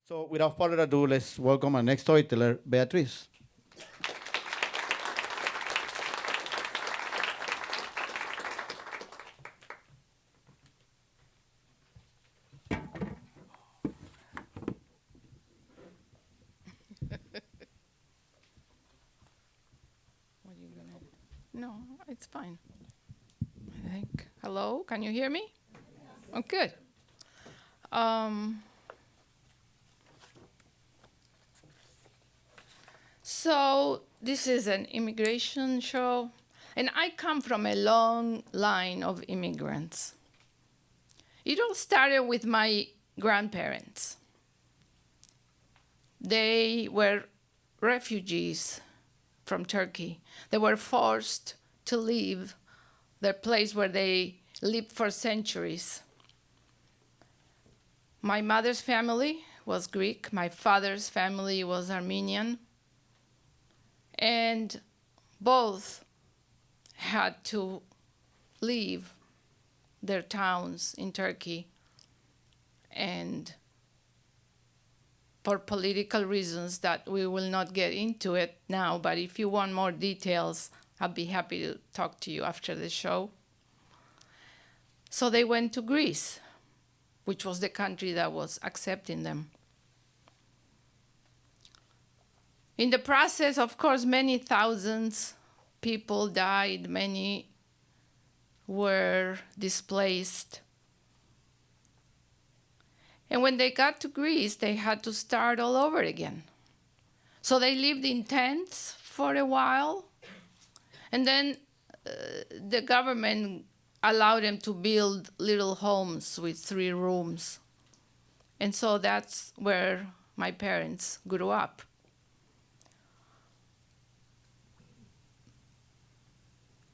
So without further ado, let's welcome our next storyteller, Beatriz. What are you gonna? No, it's fine. I think. Hello, can you hear me? Oh, good. Um, so this is an immigration show, and I come from a long line of immigrants. It all started with my grandparents. They were refugees from Turkey. They were forced to leave their place where they lived for centuries. My mother's family was Greek, my father's family was Armenian, and both had to leave their towns in Turkey, and for political reasons that we will not get into it now, but if you want more details, I'll be happy to talk to you after the show. So they went to Greece, which was the country that was accepting them. In the process, of course, many thousands people died, many were displaced. And when they got to Greece, they had to start all over again. So they lived in tents for a while, and then the government allowed them to build little homes with 3 rooms. And so that's where my parents grew up.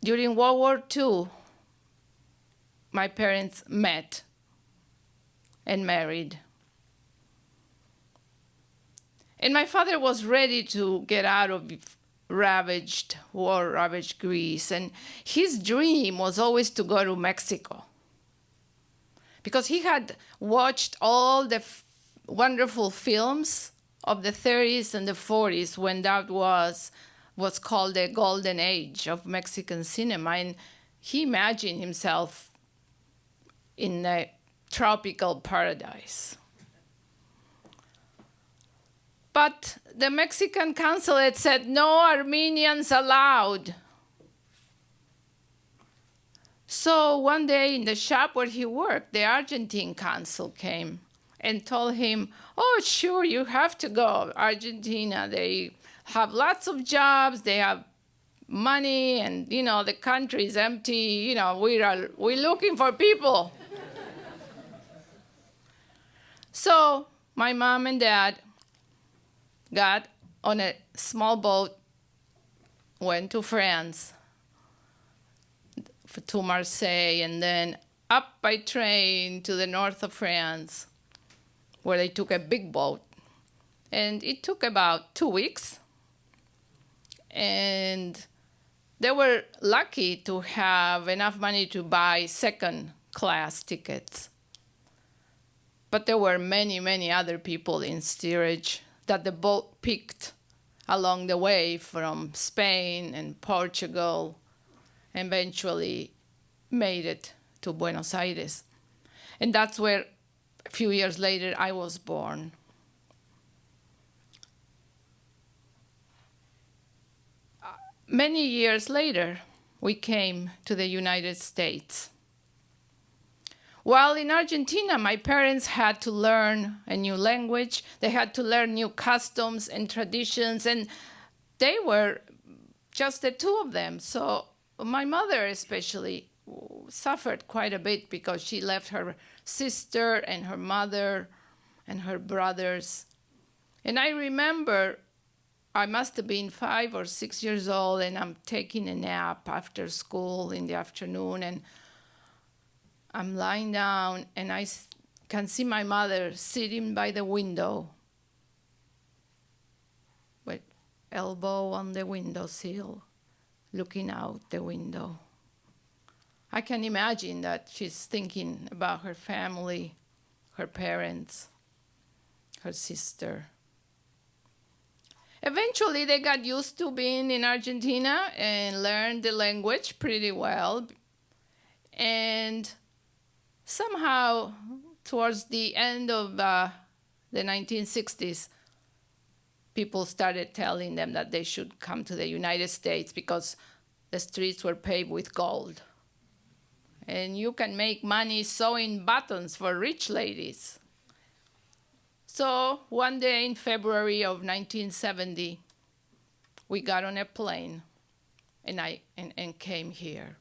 During World War II, my parents met and married. And my father was ready to get out of war-ravaged Greece. And his dream was always to go to Mexico, because he had watched all the wonderful films of the 30s and the 40s when that was called the golden age of Mexican cinema. And he imagined himself in a tropical paradise. But the Mexican consulate said, no Armenians allowed. So one day in the shop where he worked, the Argentine consul came and told him, oh, sure, you have to go. Argentina, they have lots of jobs, they have money, and, the country is empty. We're looking for people. So my mom and dad got on a small boat, went to France, to Marseille, and then up by train to the north of France, where they took a big boat. And it took about 2 weeks. And they were lucky to have enough money to buy second-class tickets. But there were many, many other people in steerage that the boat picked along the way from Spain and Portugal, and eventually made it to Buenos Aires. And that's where, a few years later, I was born. Many years later, we came to the United States. While in Argentina, my parents had to learn a new language, they had to learn new customs and traditions, and they were just the 2 of them. So my mother especially suffered quite a bit because she left her sister and her mother and her brothers. And I remember I must have been 5 or 6 years old, and I'm taking a nap after school in the afternoon, and I'm lying down, and I can see my mother sitting by the window with elbow on the windowsill, looking out the window. I can imagine that she's thinking about her family, her parents. her sister. Eventually, they got used to being in Argentina and learned the language pretty well. And somehow, towards the end of the 1960s, people started telling them that they should come to the United States because the streets were paved with gold. And you can make money sewing buttons for rich ladies. So one day in February of 1970, we got on a plane and came here.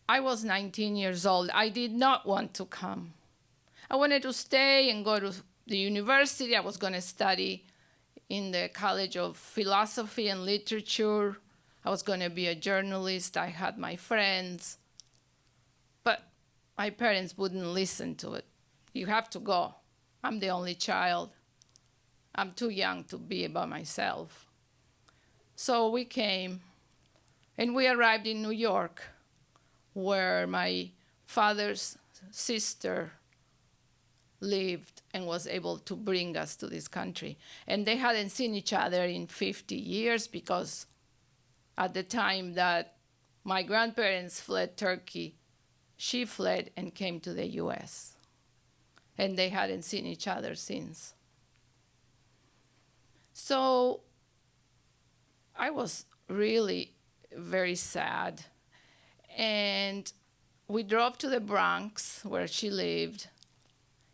I was 19 years old. I did not want to come. I wanted to stay and go to the university. I was going to study in the College of Philosophy and Literature. I was going to be a journalist. I had my friends. But my parents wouldn't listen to it. You have to go. I'm the only child. I'm too young to be by myself. So we came, and we arrived in New York, where my father's sister lived and was able to bring us to this country. And they hadn't seen each other in 50 years because at the time that my grandparents fled Turkey, she fled and came to the US. And they hadn't seen each other since. So I was really very sad. And we drove to the Bronx, where she lived.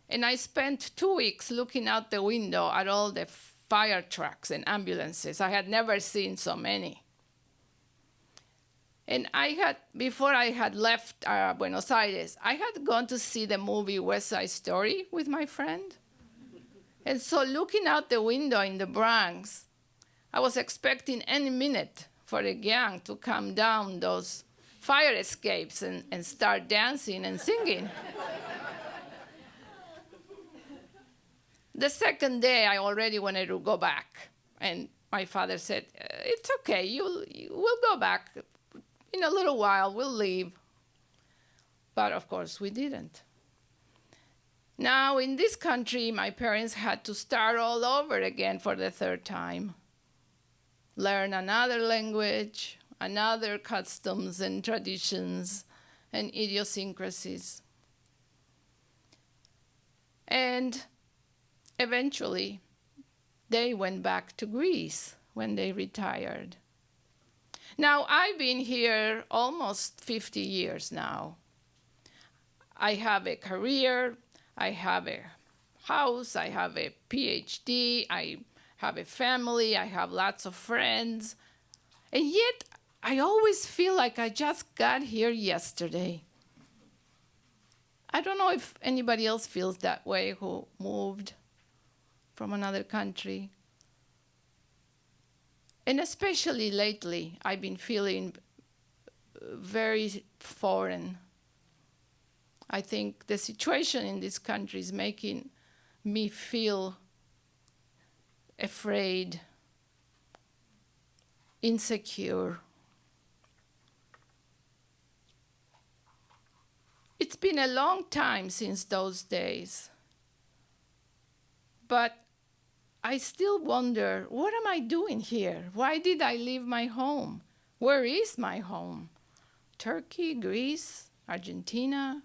And I spent 2 weeks looking out the window at all the fire trucks and ambulances. I had never seen so many. And before I had left Buenos Aires, I had gone to see the movie West Side Story with my friend. And so looking out the window in the Bronx, I was expecting any minute for a gang to come down those fire escapes and start dancing and singing. The second day, I already wanted to go back. And my father said, it's okay, we'll go back. In a little while, we'll leave. But of course, we didn't. Now, in this country, my parents had to start all over again for the third time. Learn another language, another customs and traditions and idiosyncrasies. And eventually, they went back to Greece when they retired. Now, I've been here almost 50 years now. I have a career, I have a house, I have a PhD, I have a family, I have lots of friends. And yet, I always feel like I just got here yesterday. I don't know if anybody else feels that way who moved from another country. And especially lately, I've been feeling very foreign. I think the situation in this country is making me feel afraid, insecure. It's been a long time since those days. But I still wonder, what am I doing here? Why did I leave my home? Where is my home? Turkey, Greece, Argentina,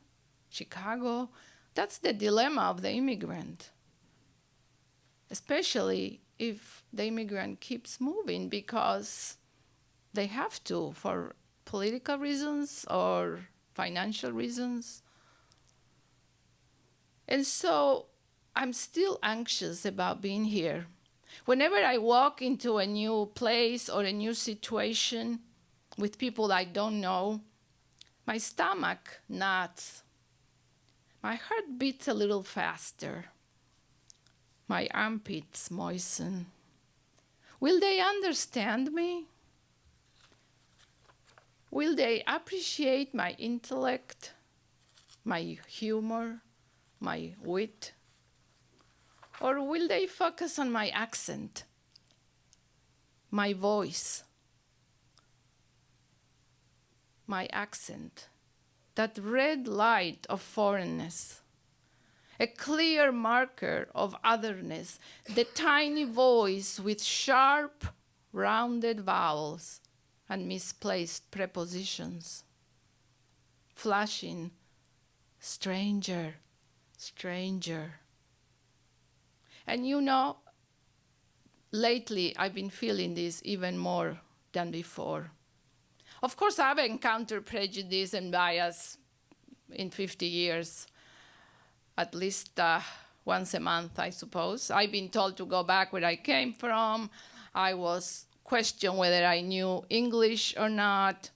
Chicago? That's the dilemma of the immigrant. Especially if the immigrant keeps moving because they have to for political reasons or financial reasons. And so I'm still anxious about being here. Whenever I walk into a new place or a new situation with people I don't know, my stomach knots. My heart beats a little faster. My armpits moisten. Will they understand me? Will they appreciate my intellect, my humor, my wit? Or will they focus on my accent, my voice, my accent, that red light of foreignness? a clear marker of otherness, the tiny voice with sharp, rounded vowels and misplaced prepositions, flashing, stranger, stranger. And you know, lately I've been feeling this even more than before. Of course, I've encountered prejudice and bias in 50 years, at least once a month, I suppose. I've been told to go back where I came from. I was questioned whether I knew English or not.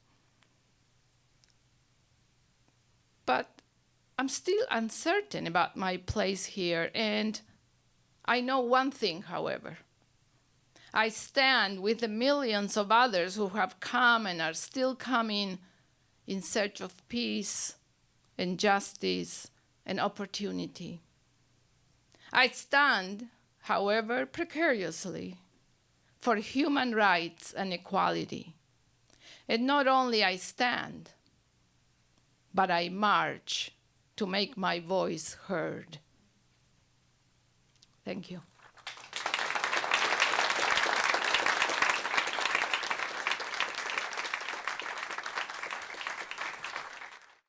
But I'm still uncertain about my place here, and I know one thing, however. I stand with the millions of others who have come and are still coming in search of peace and justice and opportunity. I stand, however precariously, for human rights and equality. And not only I stand, but I march to make my voice heard. Thank you.